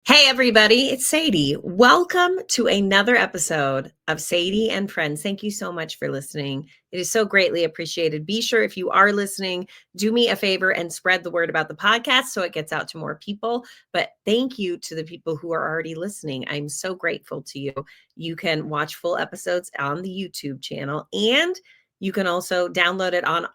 Hey, everybody, it's Sadie. Welcome to another episode of Sadie and Friends. Thank you so much for listening. It is so greatly appreciated. Be sure, if you are listening, do me a favor and spread the word about the podcast so it gets out to more people. But thank you to the people who are already listening. I'm so grateful to you. You can watch full episodes on the YouTube channel, and you can also download it on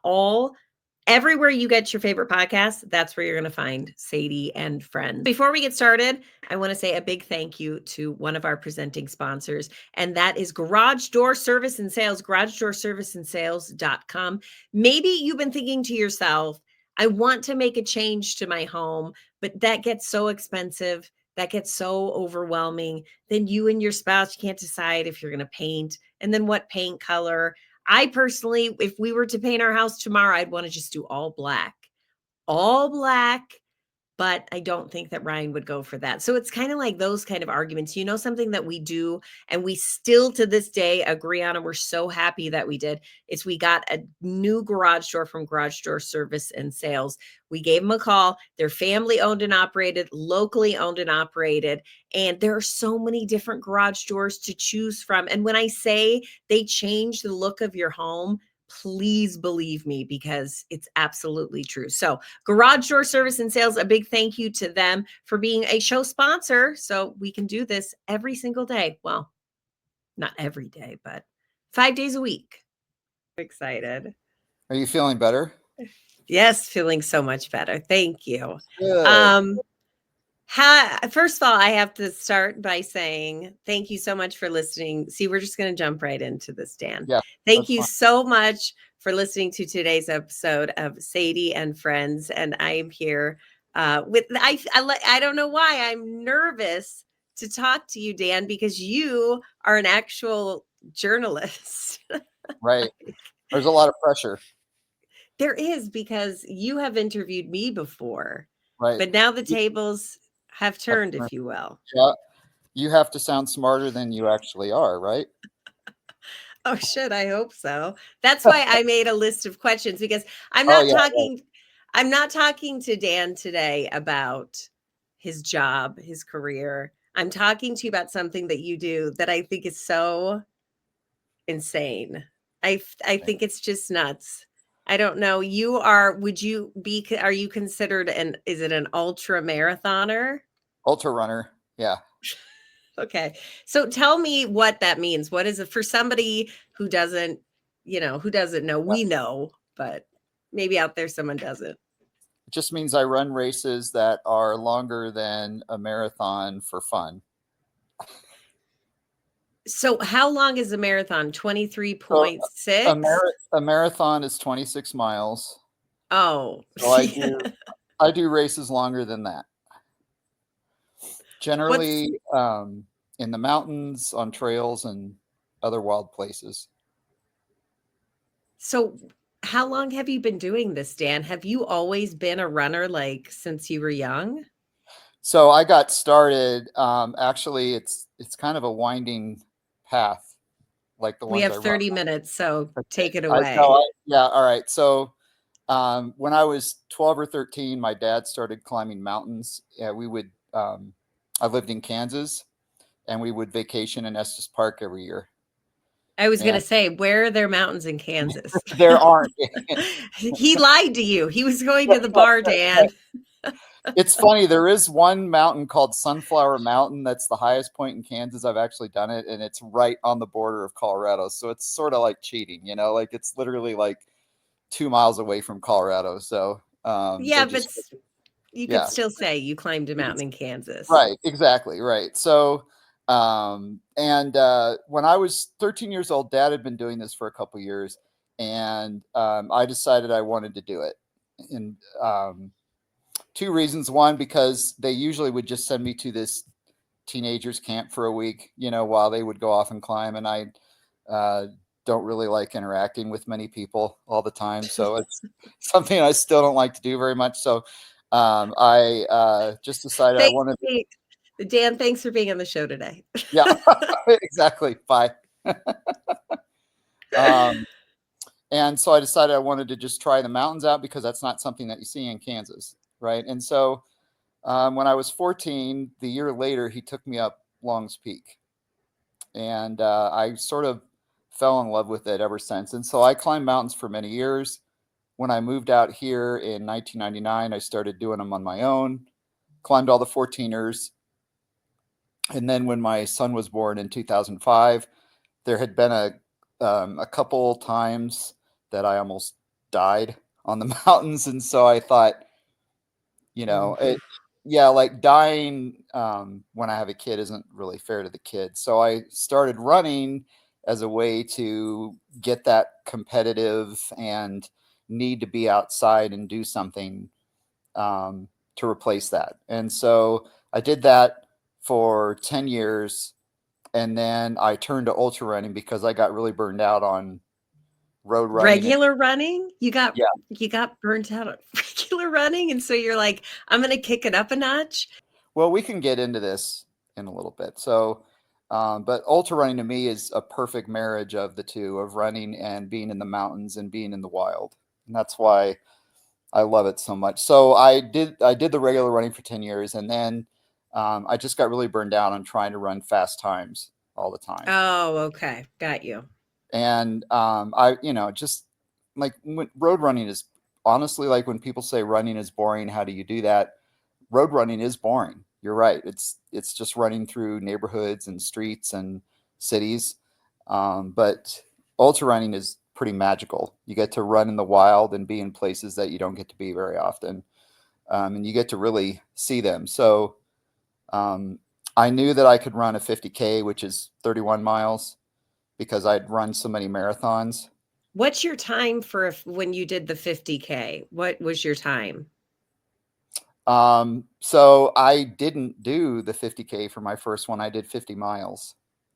everywhere you get your favorite podcast. That's where you're going to find Sadie and Friends. Before we get started, I want to say a big thank you to one of our presenting sponsors, and that is Garage Door Service and Sales, garagedoorserviceandsales.com. Maybe you've been thinking to yourself, I want to make a change to my home, but that gets so expensive. That gets so overwhelming. Then you and your spouse can't decide if you're going to paint, and then what paint color. I personally, if we were to paint our house tomorrow, I'd want to just do all black. All black, but I don't think that Ryan would go for that. So it's kind of like those kind of arguments. Something that we do and we still to this day agree on, and we're so happy that we did, is we got a new garage door from Garage Door Service and Sales. We gave them a call. They're family owned and operated, locally owned and operated, and there are so many different garage doors to choose from. And when I say they change the look of your home, please believe me, because it's absolutely true. So Garage Door Service and Sales, a big thank you to them for being a show sponsor so we can do this every single day. Well, not every day, but 5 days a week. Excited. Are you feeling better? Yes, feeling so much better. Thank you. Good. First of all, I have to start by saying thank you so much for listening. See, we're just going to jump right into this, Dan. Yeah, Thank that's you fine. so much for listening to today's episode of Sadie and Friends. And I am here I don't know why I'm nervous to talk to you, Dan, because you are an actual journalist. Right. There's a lot of pressure. There is, because you have interviewed me before, Right. but now the You tables have have turned, to, if you will. yeah, you have to sound smarter than you actually are, right? Oh, shit, I hope so. That's why I made a list of questions, because I'm Oh not yeah, right. talking I'm not talking to Dan today about his job, his career. I'm talking to you about something that you do that I think is so insane. I Right. think it's just nuts. I don't know. Are you considered is it an ultra marathoner? Ultra runner. Yeah. Okay. So tell me what that means. What is it for somebody who doesn't, who doesn't know? Yeah. We know, but maybe out there someone doesn't. It just means I run races that are longer than a marathon for fun. So how long is a marathon? So 23.6? a marathon is 26 miles. Oh. So I do races longer than that. What's Generally in the mountains, on trails, and other wild places. so how long have you been doing this, Dan? Have you always been a runner, like since you were young? So I got started. Actually, it's kind of a winding path, like the We ones have I run. 30 minutes, so Okay. take it I no, away. yeah. All right. So when I was 12 or 13, my dad started climbing mountains. Yeah, we would. I lived in Kansas, and we would vacation in Estes Park every year. I was And gonna say, where are there mountains in Kansas? there aren't. He lied to you. He was going to the bar, Dan. It's funny. There is one mountain called Sunflower Mountain. That's the highest point in Kansas. I've actually done it, and it's right on the border of Colorado. So it's sort of like cheating, like it's literally like 2 miles away from Colorado. So they Yeah, but just, you could yeah, still say you climbed a mountain in Kansas. right, exactly, right. So, and when I was 13 years old, Dad had been doing this for a couple years, and I decided I wanted to do it, and two reasons. One, because they usually would just send me to this teenagers camp for a week, while they would go off and climb. And I uh, don't really like interacting with many people all the time. So it's something I still don't like to do very much. So I just decided I Thanks, wanted to, Dan. Thanks for being on the show today. yeah, exactly. Bye. um, and so I decided I wanted to just try the mountains out because that's not something that you see in Kansas. Right. And so When I was 14, the year later, he took me up Long's Peak, and I sort of fell in love with it ever since. And so I climbed mountains for many years. When I moved out here in 1999, I started doing them on my own, climbed all the 14ers. And then when my son was born in 2005, there had been a couple times that I almost died on the mountains. And so I thought, Mhm. yeah, like dying when I have a kid isn't really fair to the kid. So I started running as a way to get that competitive and need to be outside and do something to replace that. And so I did that for 10 years. And then I turned to ultra running because I got really burned out on road running. And Regular running? yeah, You got burnt out on regular running, and so you're like, "I'm gonna kick it up a notch?" well, we can get into this in a little bit. So, but ultra running to me is a perfect marriage of the two, of running and being in the mountains and being in the wild. And that's why I love it so much. So I did the regular running for 10 years, and then I just got really burned out on trying to run fast times all the time. Oh, okay. Got you. And just like road running is honestly, like when people say running is boring, how do you do that? Road running is boring. You're right. It's just running through neighborhoods and streets and cities. But ultra running is pretty magical. You get to run in the wild and be in places that you don't get to be very often, and you get to really see them. So um, I knew that I could run a 50K, which is 31 miles, because I'd run so many marathons. What's your time for when you did the 50K? What was your time? So I didn't do the 50K for my first one. I did 50 miles.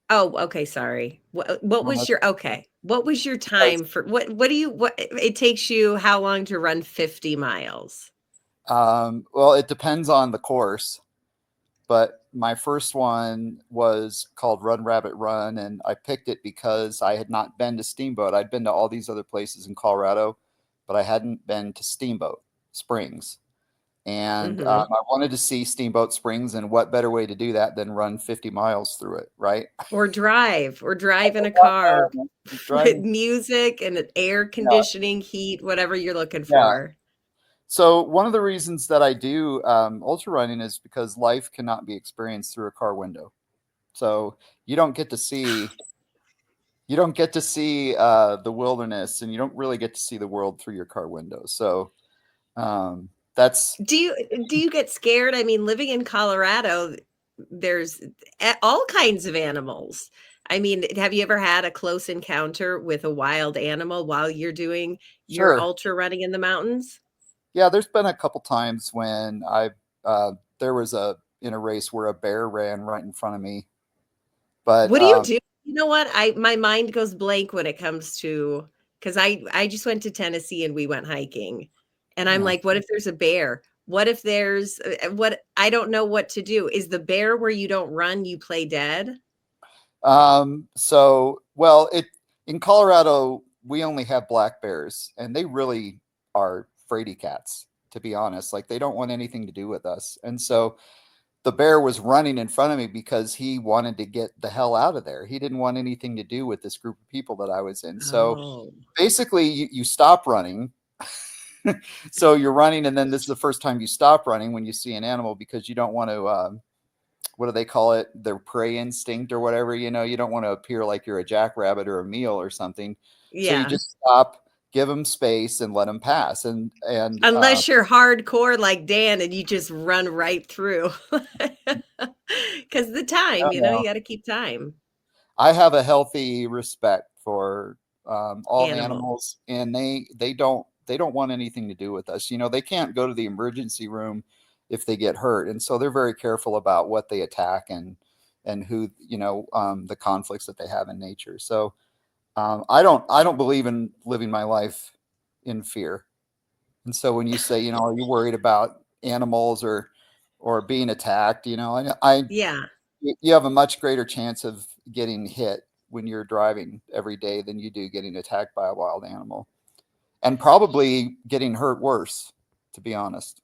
Oh, okay, sorry. What Oh, was that's your okay. What was your because time for what do you what it takes you how long to run 50 miles? well, it depends on the course, but my first one was called Run Rabbit Run, and I picked it because I had not been to Steamboat. I'd been to all these other places in Colorado, but I hadn't been to Steamboat Springs. And Mhm. I wanted to see Steamboat Springs, and what better way to do that than run 50 miles through it, right? Or drive in a car with Driving, music and air yeah, conditioning, heat, whatever you're looking yeah. for. So one of the reasons that I do ultra running is because life cannot be experienced through a car window. So you don't get to see you don't get to see the wilderness, and you don't really get to see the world through your car window. So that's Do you get scared? I mean, living in Colorado, there's all kinds of animals. I mean, have you ever had a close encounter with a wild animal while you're doing your sure. ultra running in the mountains? Yeah, there's been a couple times when there was a in a race where a bear ran right in front of me. But What do you do? You know what? I my mind goes blank when it comes to because I just went to Tennessee and we went hiking, and I'm yeah. like, what if there's a bear? What if there's what I don't know what to do. Is the bear where you don't run, you play dead? So well, it in Colorado we only have black bears, and they really are fraidy cats, to be honest. Like they don't want anything to do with us. And so the bear was running in front of me because he wanted to get the hell out of there. He didn't want anything to do with this group of people that I was in. So Oh. basically, you stop running. So you're running, and then this is the first time you stop running when you see an animal, because you don't want to. What do they call it? Their prey instinct or whatever. You don't want to appear like you're a jackrabbit or a meal or something. So you Yeah. just stop, give them space, and let them pass. And Unless you're hardcore like Dan and you just run right through. Because the I time, don't know. you gotta keep time. I have a healthy respect for all Animal. animals, and they don't want anything to do with us. They can't go to the emergency room if they get hurt, and so they're very careful about what they attack, and who the conflicts that they have in nature. So I don't believe in living my life in fear. And so when you say, are you worried about animals or being attacked, Yeah. you have a much greater chance of getting hit when you're driving every day than you do getting attacked by a wild animal, and probably getting hurt worse, to be honest.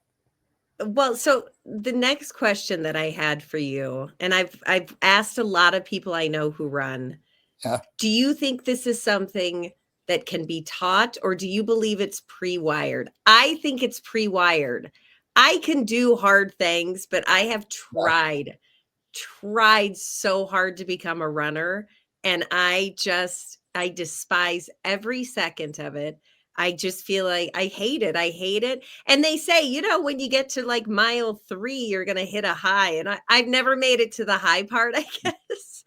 Well, so the next question that I had for you, and I've asked a lot of people I know who run. Yeah. Do you think this is something that can be taught, or do you believe it's pre-wired? I think it's pre-wired. I can do hard things, but I have Yeah. tried so hard to become a runner, and I despise every second of it. I just feel like I hate it. I hate it. And they say, when you get to like mile 3, you're going to hit a high. And I've never made it to the high part, I guess.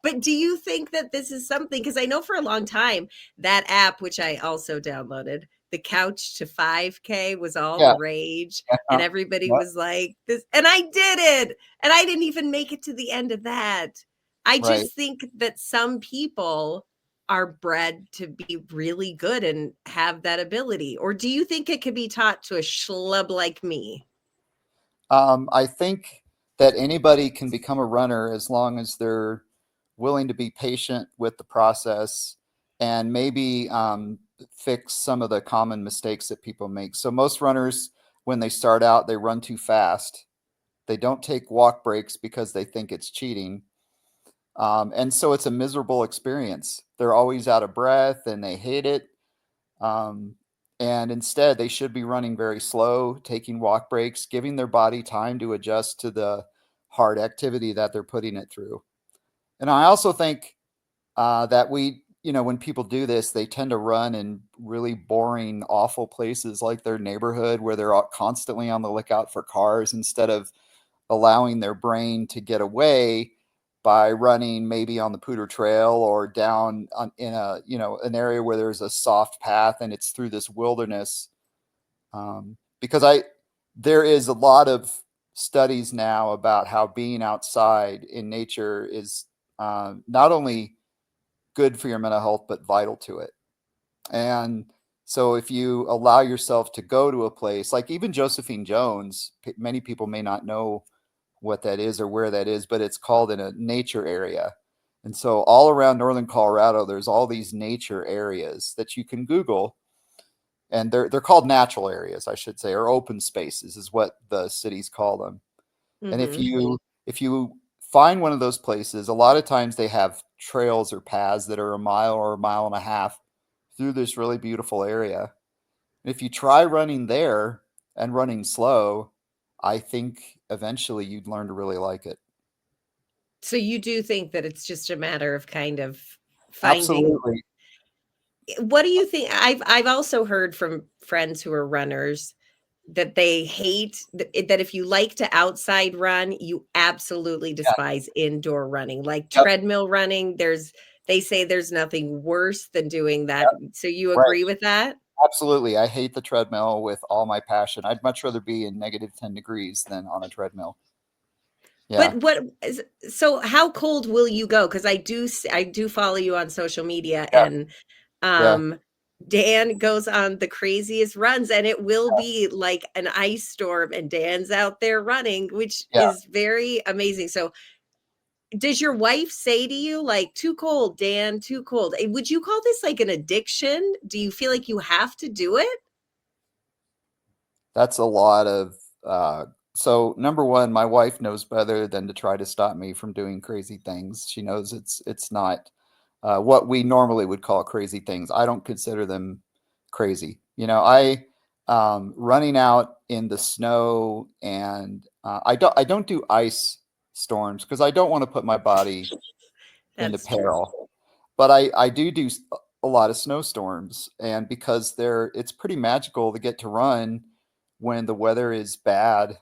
But do you think that this is something? Because I know for a long time that app, which I also downloaded, the Couch to 5K, was all the Yeah. rage. And Yeah. everybody Yeah. was like, this, and I did it. And I didn't even make it to the end of that. I Right. just think that some people are bred to be really good and have that ability. Or do you think it could be taught to a schlub like me? I think that anybody can become a runner as long as they're willing to be patient with the process and maybe fix some of the common mistakes that people make. So most runners, when they start out, they run too fast. They don't take walk breaks because they think it's cheating. And so it's a miserable experience. They're always out of breath and they hate it. Um, and instead, they should be running very slow, taking walk breaks, giving their body time to adjust to the hard activity that they're putting it through. And I also think that when people do this, they tend to run in really boring, awful places like their neighborhood where they're constantly on the lookout for cars instead of allowing their brain to get away by running maybe on the Poudre Trail or down in an area where there's a soft path and it's through this wilderness. Because there is a lot of studies now about how being outside in nature is not only good for your mental health but vital to it. And so if you allow yourself to go to a place like even Josephine Jones, many people may not know what that is or where that is, but it's called in a nature area. And so all around northern Colorado, there's all these nature areas that you can Google, and they're called natural areas, I should say, or open spaces is what the cities call them. And Hmm. if you find one of those places, a lot of times they have trails or paths that are a mile or a mile and a half through this really beautiful area. And if you try running there and running slow, I think eventually you'd learn to really like it. So you do think that it's just a matter of kind of finding. Absolutely. What do you think? I've also heard from friends who are runners that they hate that if you like to outside run, you absolutely Yeah. despise indoor running. Like Yep. treadmill running, they say there's nothing worse than doing that. Yep. So you Right. agree with that? Absolutely. I hate the treadmill with all my passion. I'd much rather be in negative 10 degrees than on a treadmill. Yeah. But so how cold will you go? Because I do follow you on social media, Yeah. and Yeah. um Dan goes on the craziest runs, and it will be like an ice storm and Dan's out there running, which Yeah. is very amazing. So does your wife say to you like, too cold, Dan, too cold? Would you call this like an addiction? Do you feel like you have to do it? That's a lot of so number one, my wife knows better than to try to stop me from doing crazy things. She knows it's not what we normally would call crazy things. I don't consider them crazy. I running out in the snow and I don't do ice storms because I don't want to put my body into That's true. peril. But I do a lot of snowstorms, and because it's pretty magical to get to run when the weather is bad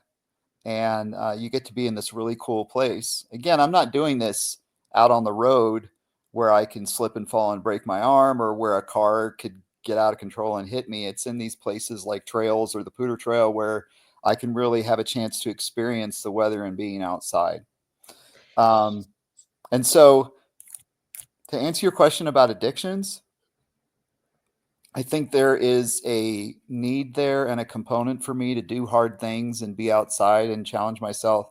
and you get to be in this really cool place. Again, I'm not doing this out on the road where I can slip and fall and break my arm or where a car could get out of control and hit me. It's in these places like trails or the Poudre Trail where I can really have a chance to experience the weather and being outside. Um, and so, to answer your question about addictions, I think there is a need there and a component for me to do hard things and be outside and challenge myself.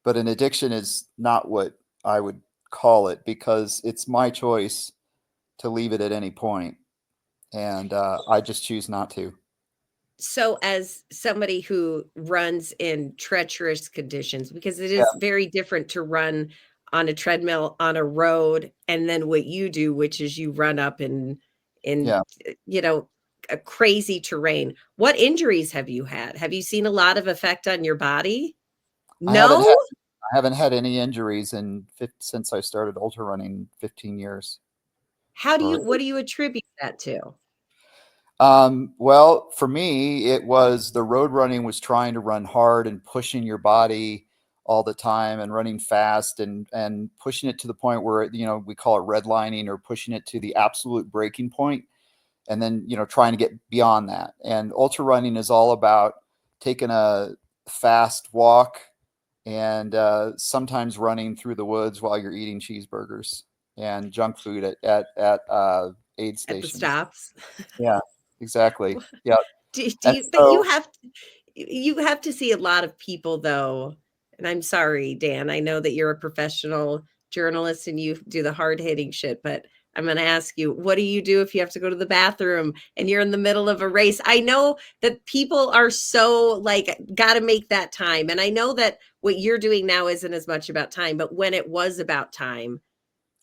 But an addiction is not what I would call it because it's my choice to leave it at any point, and I just choose not to. So, as somebody who runs in treacherous conditions, because it Yeah, is very different to run on a treadmill on a road, and then what you do, which is you run up in yeah. you know a crazy terrain. What injuries have you had? Have you seen a lot of effect on your body? I haven't No? had I haven't had any injuries since I started ultra running 15 years. How do Or you what do you attribute that to? well, for me, it was the road running was trying to run hard and pushing your body all the time and running fast and pushing it to the point where we call it redlining, or pushing it to the absolute breaking point, and then trying to get beyond that. And ultra running is all about taking a fast walk and sometimes running through the woods while you're eating cheeseburgers and junk food at aid At the stations. stops? Yeah, exactly. Yeah. Do And you but so you have to see a lot of people though, and I'm sorry, Dan, I know that you're a professional journalist and you do the hard-hitting shit, but I'm gonna ask you, what do you do if you have to go to the bathroom and you're in the middle of a race? I know that people are so like, gotta make that time. And I know that what you're doing now isn't as much about time, but when it was about time,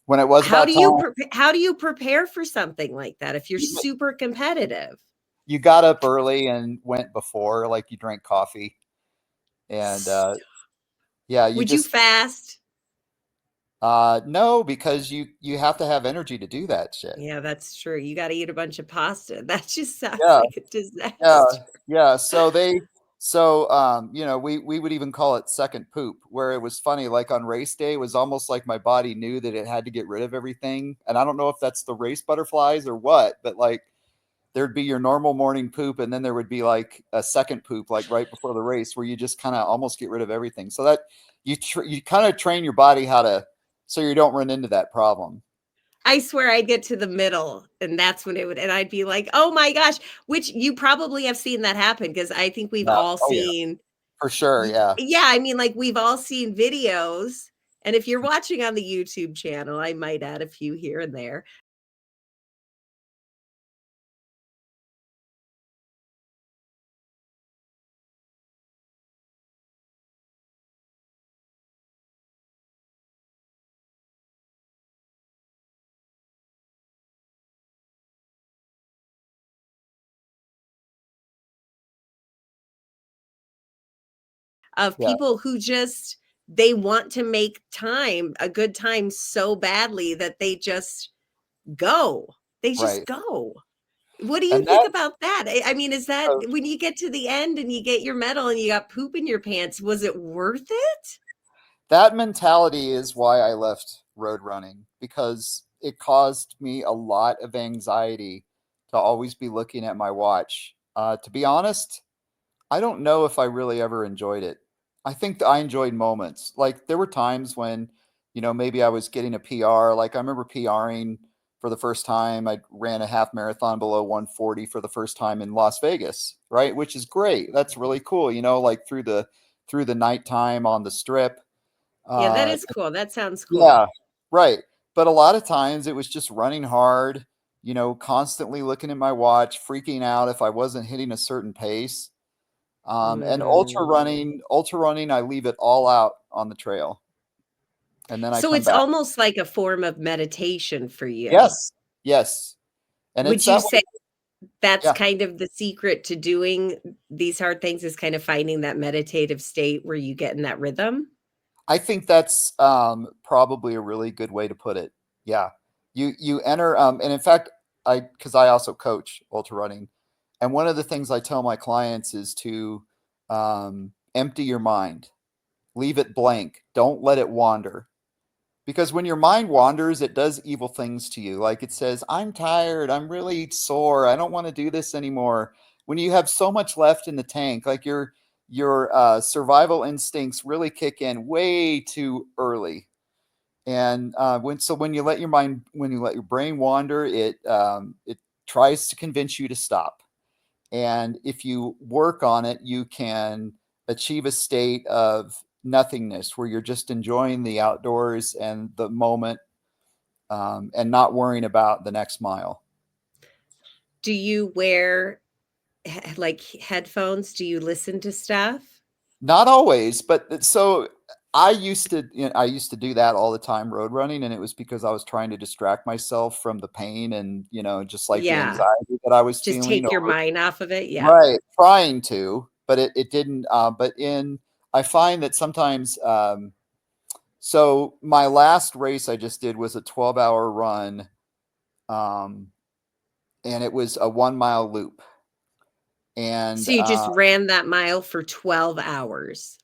when it was about time, how do you prepare for something like that if you're you, super competitive? you got up early and went before, like you drank coffee, and yeah, you Would you just fast? no, because you have to have energy to do that shit. Yeah, that's true. You gotta eat a bunch of pasta. That just sounds Yeah, like a yeah, disaster. yeah. We would even call it second poop, where it was funny, like on race day, it was almost like my body knew that it had to get rid of everything. And I don't know if that's the race butterflies or what, but like there'd be your normal morning poop, and then there would be like a second poop, like right before the race, where you just kind of almost get rid of everything. So that you kind of train your body how to, so you don't run into that problem. I swear I'd get to the middle and that's when it would, and I'd be like, "Oh my gosh," which you probably have seen that happen because I think we've Yeah. all Oh yeah, seen for sure. Yeah. yeah, I mean, like, we've all seen videos, and if you're watching on the YouTube channel, I might add a few here and there, of Yeah. people who just they want to make time, a good time so badly that they just go. They just Right. go. What do you And think that about that? I mean, is that uh, when you get to the end and you get your medal and you got poop in your pants, was it worth it? that mentality is why I left road running, because it caused me a lot of anxiety to always be looking at my watch. To be honest, I don't know if I really ever enjoyed it. I think that I enjoyed moments. Like there were times when, maybe I was getting a PR. Like I remember PRing for the first time. I ran a half marathon below 140 for the first time in Las Vegas, right? Which is great. That's really cool, like through the nighttime on the strip. Yeah, that Uh, is cool. That sounds cool. yeah, right. But a lot of times it was just running hard, constantly looking at my watch, freaking out if I wasn't hitting a certain pace. And Mhm. ultra running, I leave it all out on the trail, and then I So come it's back. almost like a form of meditation for you. Yes, yes, and it's Would you that say way. that's Yeah, kind of the secret to doing these hard things is kind of finding that meditative state where you get in that rhythm? I think that's probably a really good way to put it. Yeah, you enter, and in fact, because I also coach ultra running, and one of the things I tell my clients is to empty your mind, leave it blank, don't let it wander. Because when your mind wanders, it does evil things to you. Like it says, I'm tired, I'm really sore, I don't want to do this anymore. When you have so much left in the tank, like your survival instincts really kick in way too early. And when you let when you let your brain wander, it tries to convince you to stop. And if you work on it, you can achieve a state of nothingness where you're just enjoying the outdoors and the moment, and not worrying about the next mile. Do you wear like headphones? Do you listen to stuff? Not always, but so I used to do that all the time, road running, and it was because I was trying to distract myself from the pain and, just like the Yeah. anxiety that I was Just feeling take your over. mind off of it. Yeah. Right, trying to, but it didn't. I find that sometimes. So my last race I just did was a 12-hour run, um, and it was a 1 mile loop, and So you just ran that mile for 12 hours.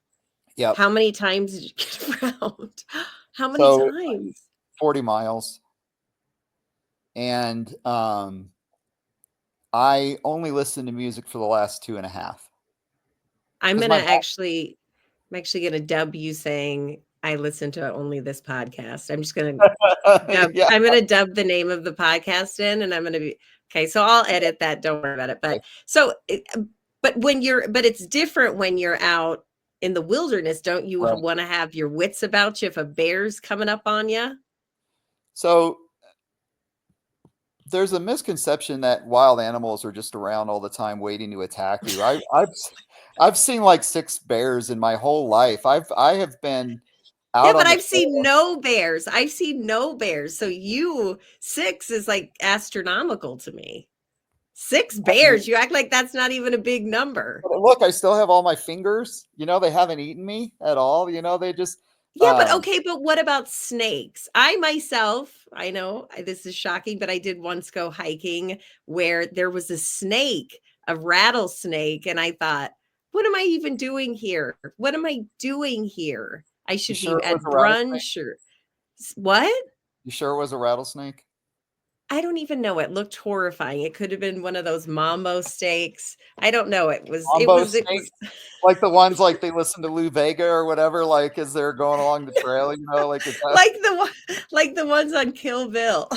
yep. How many times did you get around? How many So times? 40 miles, and I only listened to music for the last 2.5 I'm because gonna my I'm actually gonna dub you saying I listen to only this podcast. yeah. I'm gonna dub the name of the podcast in, and I'm gonna be okay. So I'll edit that. Don't worry about it. But it's different when you're out in the wilderness. Don't you Right. want to have your wits about you if a bear's coming up on you? So there's a misconception that wild animals are just around all the time waiting to attack you. I've seen like 6 bears in my whole life. I have been Yeah, out but on the I've seen trail. no bears. I've seen no bears. So 6 is like astronomical to me. 6 I mean, bears. You act like that's not even a big number. look, I still have all my fingers. They haven't eaten me at all. They just Yeah, but um okay, but what about snakes? I myself, I know this is shocking, but I did once go hiking where there was a snake, a rattlesnake, and I thought, what am I even doing here? What am I doing here? I you should sure be it was at a rattlesnake? brunch or what? You sure it was a rattlesnake? I don't even know. It looked horrifying. It could have been one of those mambo steaks. I don't know. Wombo It snake? was Like the ones like they listen to Lou Vega or whatever, like as they're going along the trail, like it's like like the ones on Kill Bill.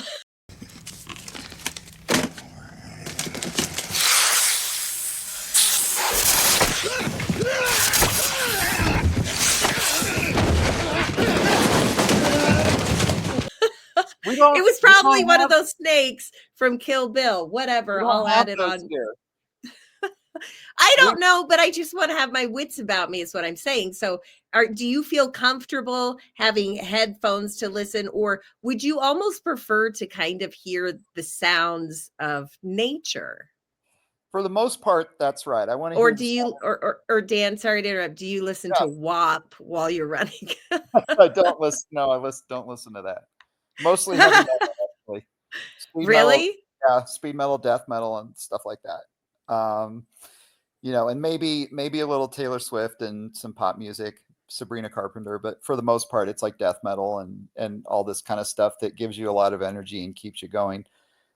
It was we probably don't one of have those snakes from Kill Bill. we Whatever. don't I'll have add it those on. here. I We don't know, but I just want to have my wits about me, is what I'm saying. So, do you feel comfortable having headphones to listen, or would you almost prefer to kind of hear the sounds of nature? For the most part, that's right. I wanna Or hear do the sound. you, or Dan, sorry to interrupt, do you listen to Yeah, WAP while you're running? I don't listen no, don't listen to that. Mostly heavy metal, actually. Speed metal, Really? yeah, speed metal, death metal, and stuff like that. And maybe a little Taylor Swift and some pop music, Sabrina Carpenter, but for the most part, it's like death metal and all this kind of stuff that gives you a lot of energy and keeps you going.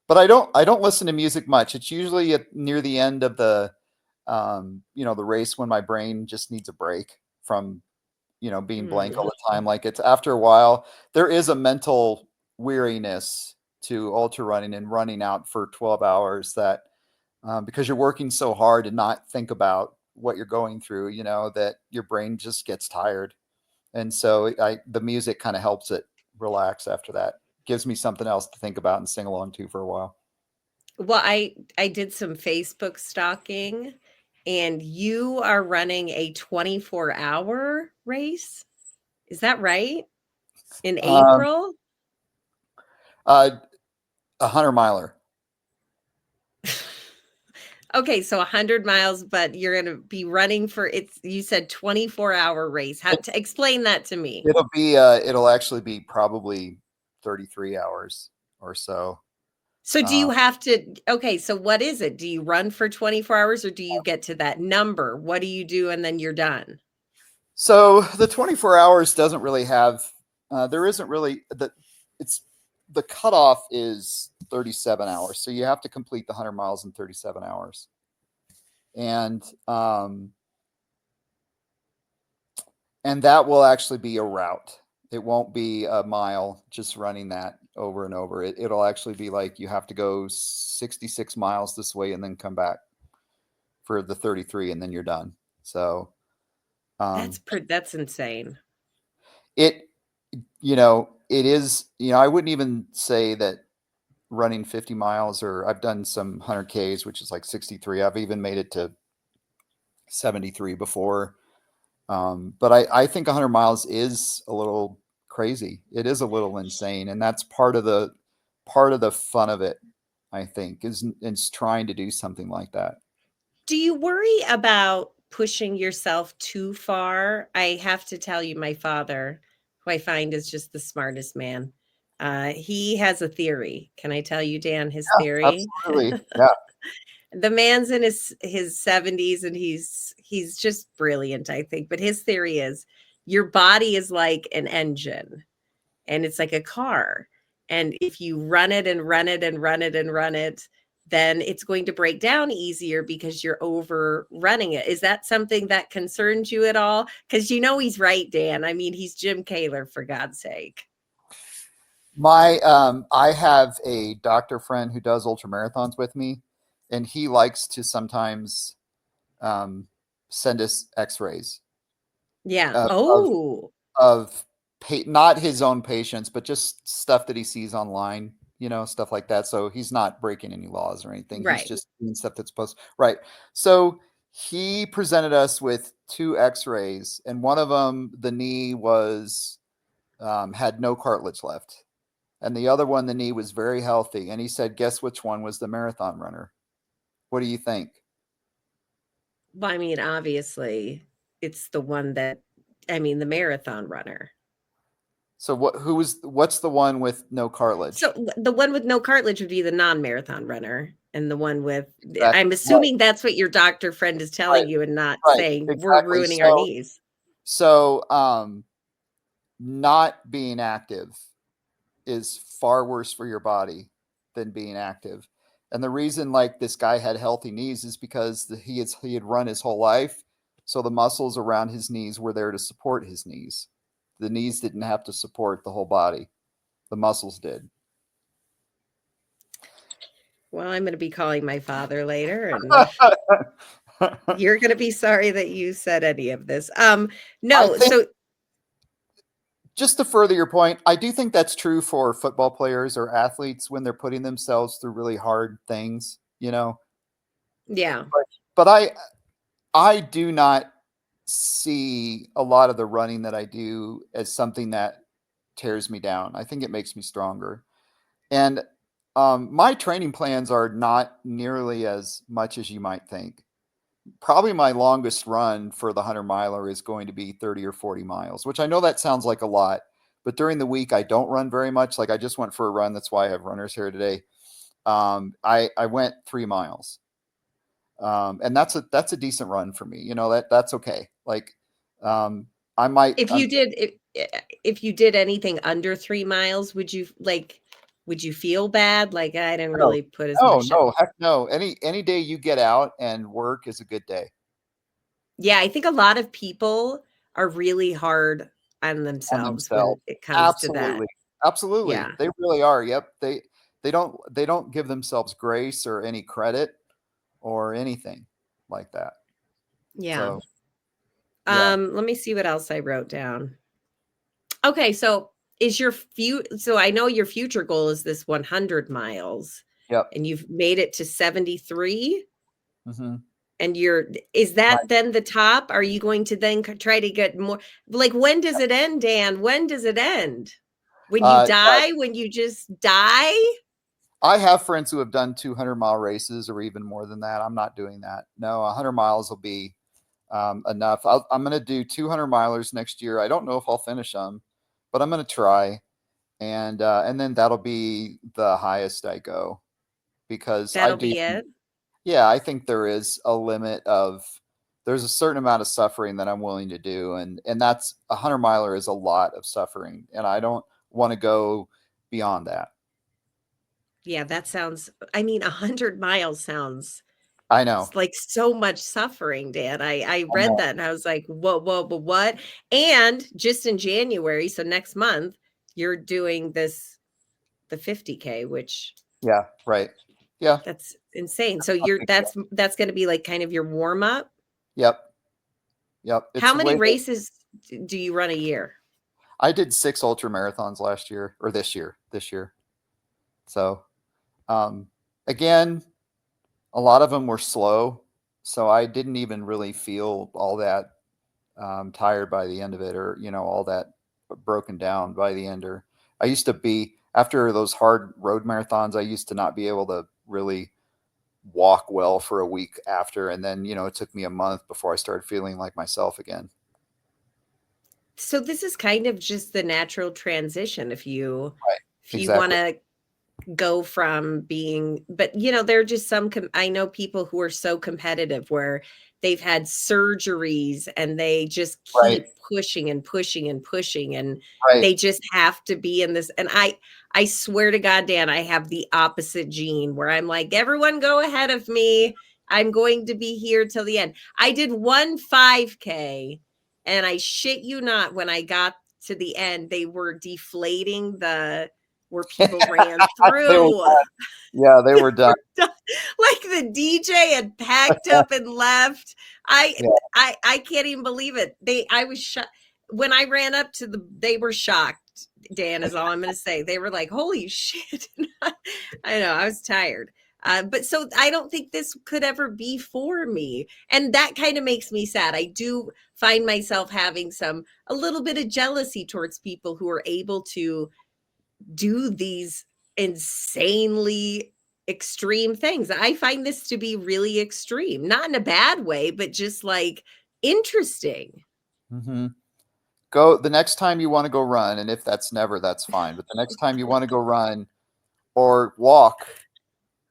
But I don't listen to music much. It's usually near the end of the race when my brain just needs a break from being blank all Hmm. the time. Like it's after a while, there is a mental weariness to ultra running and running out for 12 hours that because you're working so hard to not think about what you're going through, that your brain just gets tired. And so the music kind of helps it relax after that. Gives me something else to think about and sing along to for a while. Well, I did some Facebook stalking, and you are running a 24-hour race. Is that right? In Um, April? uh, a 100 miler. Okay, so 100 miles, but you're going to be running for you said 24-hour race. How It, to explain that to me? it'll actually be probably 33 hours or so. So do Uh, you have to okay, so what is it? Do you run for 24 hours, or do you get to that number? What do you do and then you're done? so the 24 hours doesn't really have, there isn't really it's the cutoff is 37 hours. So you have to complete the 100 miles in 37 hours. And, and that will actually be a route. It won't be a mile just running that over and over. It'll actually be like you have to go 66 miles this way and then come back for the 33 and then you're done. So, um, That's insane. it, it is, I wouldn't even say that running 50 miles, or I've done some 100 Ks, which is like 63. I've even made it to 73 before. But I think 100 miles is a little crazy. It is a little insane, and that's part of the fun of it. I think is trying to do something like that. Do you worry about pushing yourself too far? I have to tell you, my father, who I find is just the smartest man, he has a theory. Can I tell you, Dan, his theory? Absolutely, yeah. The man's in his 70s and he's just brilliant, I think. But his theory is your body is like an engine and it's like a car. And if you run it and run it and run it and run it, then it's going to break down easier because you're overrunning it. Is that something that concerns you at all? Because you know he's right, Dan. I mean, he's Jim Kaler, for God's sake. I have a doctor friend who does ultra marathons with me, and he likes to sometimes send us X-rays Yeah. of Oh, of not his own patients, but just stuff that he sees online, stuff like that. So he's not breaking any laws or anything. He's right. just doing stuff that's supposed right. So he presented us with 2 X-rays, and one of them, the knee was had no cartilage left. And the other one, the knee was very healthy. And he said, guess which one was the marathon runner? What do you think? Well, I mean, obviously, it's the one that, I mean, the marathon runner. So what's the one with no So cartilage? the one with no cartilage would be the non-marathon runner, and the one with, I'm Exactly. Right. assuming that's what your doctor friend is Right. telling you and not Right. saying we're Exactly. ruining our knees. So not being active is far worse for your body than being active. And the reason like this guy had healthy knees is because he had run his whole life. So the muscles around his knees were there to support his knees. The knees didn't have to support the whole body. The muscles did. Well, I'm going to be calling my father later, and you're going to be sorry that you said any of this. I No, think, so just to further your point, I do think that's true for football players or athletes when they're putting themselves through really hard things, yeah. But I do not see a lot of the running that I do as something that tears me down. I think it makes me stronger. And my training plans are not nearly as much as you might think. Probably my longest run for the 100 miler is going to be 30 or 40 miles, which I know that sounds like a lot, but during the week I don't run very much. Like I just went for a run. That's why I have runners here today. I went 3 miles. And that's a decent run for me. That's okay. Like, I might, If you did if you did anything under 3 miles, would you feel bad? Like, I didn't no, really put as no, much. no, heck no. Any day you get out and work is a good day Yeah, I think a lot of people are really hard on on themselves when themselves. it comes to that. Absolutely. Absolutely. Yeah. They really are. Yep. They don't give themselves grace or any credit or anything like that. Yeah. So yeah. Let me see what else I wrote down. Okay, so so I know your future goal is this 100 miles Yep. and you've made it to 73 Mm-hmm. and is that then the top? Are you going to then try to get more? Like, when does it end, Dan? When does it end? When you Yeah, die? When you just die? I have friends who have done 200-mile races or even more than that. I'm not doing that. No, 100 miles will be enough. I'm going to do 200 milers next year. I don't know if I'll finish them, but I'm going to try. And then that'll be the highest I go because I That'll do. be it. Yeah, I think there's a certain amount of suffering that I'm willing to do. And that's 100 miler is a lot of suffering. And I don't want to go beyond that. Yeah, that sounds, I mean, 100 miles sounds I know. like so much suffering, Dan. I I read know. that and I was like, whoa, but what? And just in January, so next month, you're doing the 50K, which Yeah. Right. Yeah. that's insane. So Not a big deal. that's going to be like kind of your warm up. Yep. Yep. It's How the many way that races do you run a year? I did 6 ultra marathons last year or this year. So Um, Again, a lot of them were slow, so I didn't even really feel all that tired by the end of it, or all that broken down by the end. Or I used to be after those hard road marathons, I used to not be able to really walk well for a week after, and then it took me a month before I started feeling like myself again. So this is kind of just the natural transition Right. if you want Exactly. to go from being, but there are just I know people who are so competitive where they've had surgeries and they just Right. keep pushing and pushing and pushing, and Right. they just have to be in this. And I swear to God, Dan, I have the opposite gene where I'm like, everyone go ahead of me. I'm going to be here till the end. I did one 5K, and I shit you not, when I got to the end, they were deflating the where people ran They were through. done. Yeah, they were done. Like the DJ had packed up and left. I Yeah. I can't even believe it. I was shocked when I ran up to they were shocked. Dan is all I'm going to say. They were like, "Holy shit!" I know, I was tired. But so I don't think this could ever be for me, and that kind of makes me sad. I do find myself having a little bit of jealousy towards people who are able to do these insanely extreme things. I find this to be really extreme, not in a bad way, but just like interesting. Hmm. Go the next time you want to go run, and if that's never, that's fine. But the next time you want to go run or walk,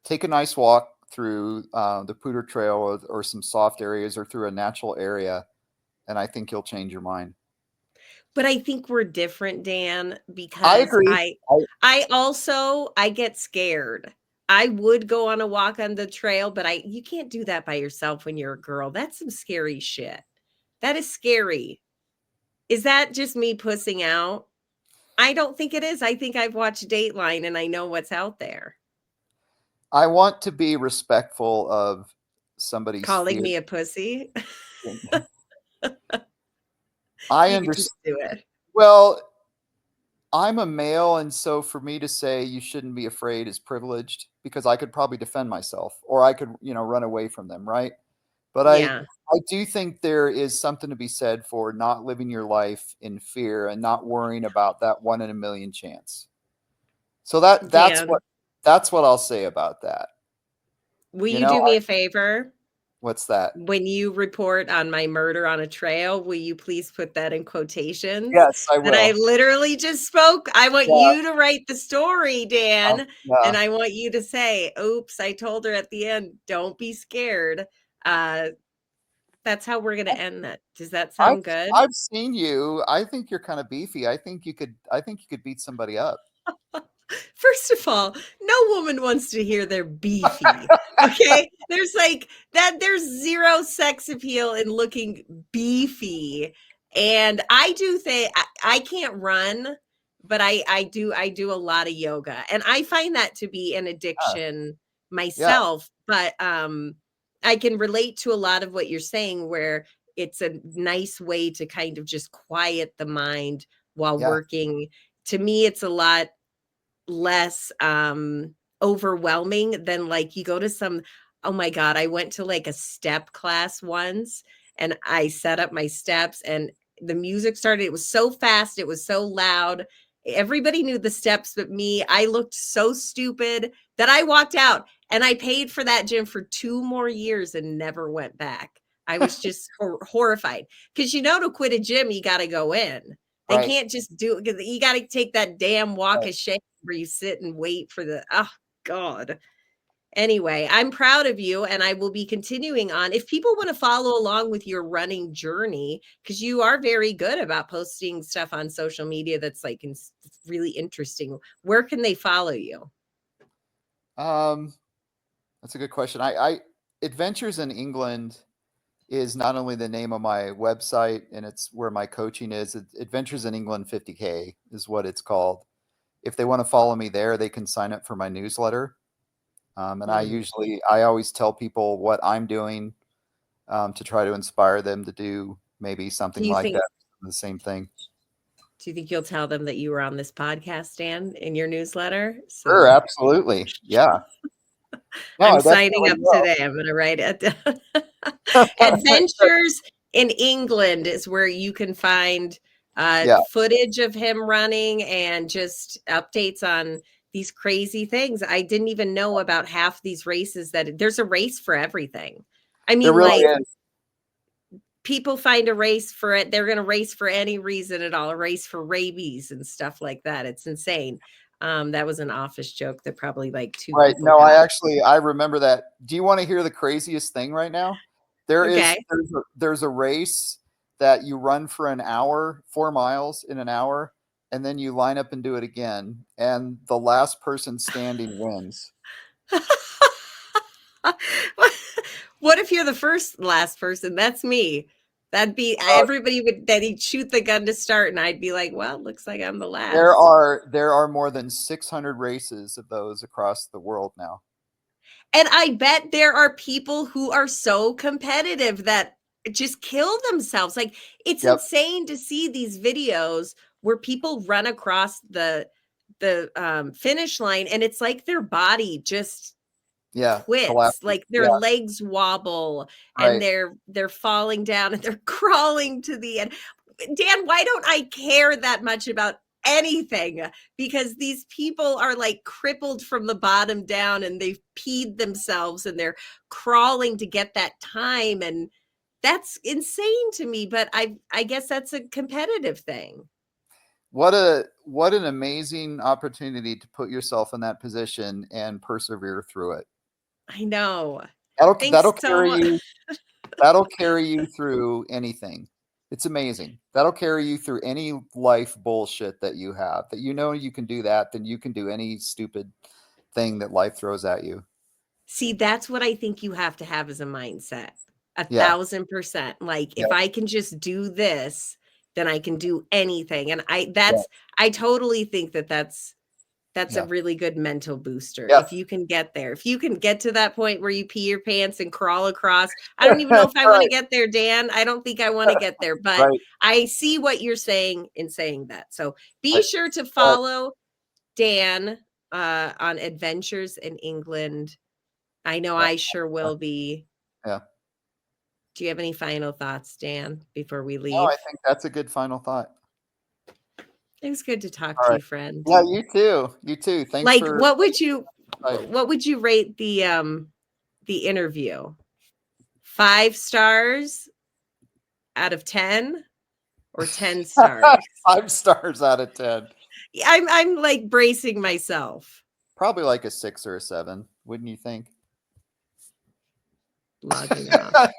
take a nice walk through the Poudre Trail, or some soft areas, or through a natural area, and I think you'll change your mind. But I think we're different, Dan, I because agree. I get scared. I would go on a walk on the trail, but you can't do that by yourself when you're a girl. That's some scary shit. That is scary. Is that just me pussing out? I don't think it is. I think I've watched Dateline and I know what's out there. I want to be respectful of somebody's Calling fear. me a pussy? I You just understand. do it. Well, I'm a male, and so for me to say you shouldn't be afraid is privileged, because I could probably defend myself, or I could, run away from them, right? But Yeah. I do think there is something to be said for not living your life in fear and not worrying about that one in a million chance. So Dan, that's what I'll say about that. will You you know, do me a favor? what's that? When you report on my murder on a trail, will you please put that in quotations? Yes, I That I will. literally just spoke. I want Yeah, you to write the story, Dan, yeah. and I want you to say, "Oops, I told her at the end, don't be scared." Uh, that's how we're gonna end that. Does that I've sound good? I've seen you. I think you're kind of beefy. I think you could beat somebody up. First of all, no woman wants to hear they're beefy. Okay. There's like that, there's zero sex appeal in looking beefy. And I do think I can't run, but I do a lot of yoga. And I find that to be an addiction Yeah, myself. But I can relate to a lot of what you're saying, where it's a nice way to kind of just quiet the mind while yeah, working. To me, it's a lot less overwhelming than like you go to some. Oh my god, I went to like a step class once, and I set up my steps, and the music started. It was so fast, it was so loud, everybody knew the steps but me. I looked so stupid that I walked out, and I paid for that gym for 2 more years and never went back. I was just horrified, because to quit a gym you got to go in. They right, can't just do it, because you got to take that damn walk right. of shame where you sit and wait for the, oh god. Anyway, I'm proud of you, and I will be continuing on. If people want to follow along with your running journey, because you are very good about posting stuff on social media that's like really interesting, where can they follow you? Um, that's a good question. I Adventures in England is not only the name of my website, and it's where my coaching is. Adventures in England 50K is what it's called. If they want to follow me there, they can sign up for my newsletter. And Mhm. I always tell people what I'm doing, to try to inspire them to do maybe Do something you like think that, the same thing. Do you think you'll tell them that you were on this podcast, Dan, in your newsletter? Sure, So absolutely. Yeah. No, I I'm signing definitely up will. today. I'm going to write it down. Adventures in England is where you can find Yeah. footage of him running and just updates on these crazy things. I didn't even know about half these races that there's a race for everything. I There mean, really like is. people find a race for it. They're going to race for any reason at all, a race for rabies and stuff like that. It's insane. That was an office joke that probably like two Right. people No, got. I remember that. Do you want to hear the craziest thing right now? Okay. There's a race that you run for an hour, 4 miles in an hour, and then you line up and do it again, and the last person standing wins. What if you're the last person? That's me. That'd be Uh, everybody would then he'd shoot the gun to start, and I'd be like, well, looks like I'm the there last. are there are more than 600 races of those across the world now. And I bet there are people who are so competitive that just kill themselves. Like it's Yep. insane to see these videos where people run across the finish line, and it's like their body just Yeah. quits, Collapses. like their Yeah. legs wobble and Right. they're falling down and they're crawling to the end. Dan, why don't I care that much about anything? Because these people are like crippled from the bottom down and they've peed themselves and they're crawling to get that time, and that's insane to me, but I guess that's a competitive thing. What an amazing opportunity to put yourself in that position and persevere through it. I know. That'll Thanks that'll so carry much. you that'll carry you through anything. It's amazing. That'll carry you through any life bullshit that you have. That you know you can do that, then you can do any stupid thing that life throws at you. See, that's what I think you have to have as a mindset. Yeah. 1,000%. Like Yeah. if I can just do this, then I can do anything. And Yeah. I totally think that that's a Yeah. really good mental booster. Yeah. If you can get there, if you can get to that point where you pee your pants and crawl across. I don't even know if I want to Right. get there, Dan. I don't think I want to get there, but Right. I see what you're saying in saying that. So be Right. sure to Right. follow Dan on Adventures in England. I know Yeah. I sure will be. Yeah. Do you have any final thoughts, Dan, before we No, I leave? think that's a good final thought. It was good to talk All to right. you, friend. Yeah, you too. You too. Thanks Like, for inviting. what would you rate the interview? 5 stars out of 10 or 10 stars? 5 stars out of 10. I'm like bracing myself. Probably like a 6 or a 7, wouldn't you think? Logging off.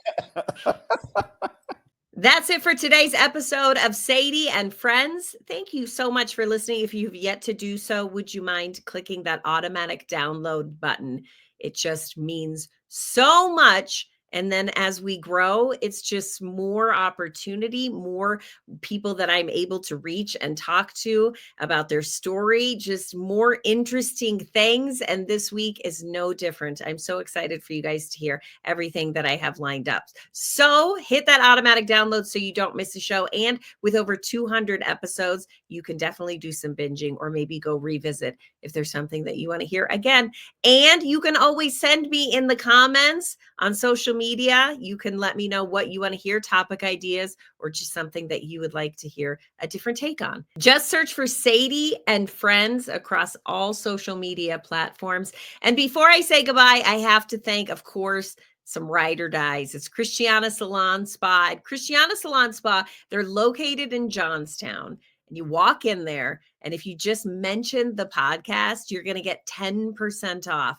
That's it for today's episode of Sadie and Friends. Thank you so much for listening. If you've yet to do so, would you mind clicking that automatic download button? It just means so much. And then as we grow, it's just more opportunity, more people that I'm able to reach and talk to about their story, just more interesting things. And this week is no different. I'm so excited for you guys to hear everything that I have lined up. So hit that automatic download so you don't miss a show. And with over 200 episodes, you can definitely do some binging or maybe go revisit if there's something that you want to hear again. And you can always send me in the comments on social media. You can let me know what you want to hear, topic ideas, or just something that you would like to hear a different take on. Just search for Sadie and Friends across all social media platforms. And before I say goodbye, I have to thank, of course, some ride or dies. It's Christiana Salon Spa. At Christiana Salon Spa, they're located in Johnstown. And you walk in there, and if you just mention the podcast, you're going to get 10% off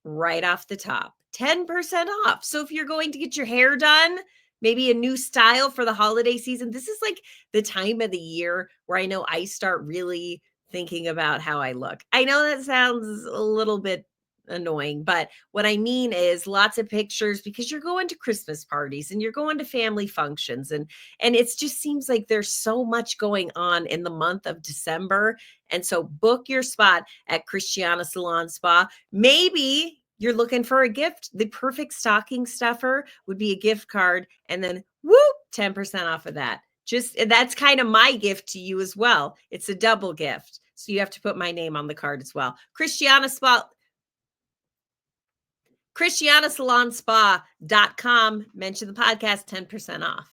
right off the top. 10% off. So if you're going to get your hair done, maybe a new style for the holiday season, this is like the time of the year where I know I start really thinking about how I look. I know that sounds a little bit annoying, but what I mean is lots of pictures, because you're going to Christmas parties and you're going to family functions, and it just seems like there's so much going on in the month of December. And so book your spot at Christiana Salon Spa. Maybe you're looking for a gift. The perfect stocking stuffer would be a gift card, and then whoop, 10% off of that. That's kind of my gift to you as well. It's a double gift. So you have to put my name on the card as well. ChristianaSalonSpa.com. Mention the podcast, 10% off.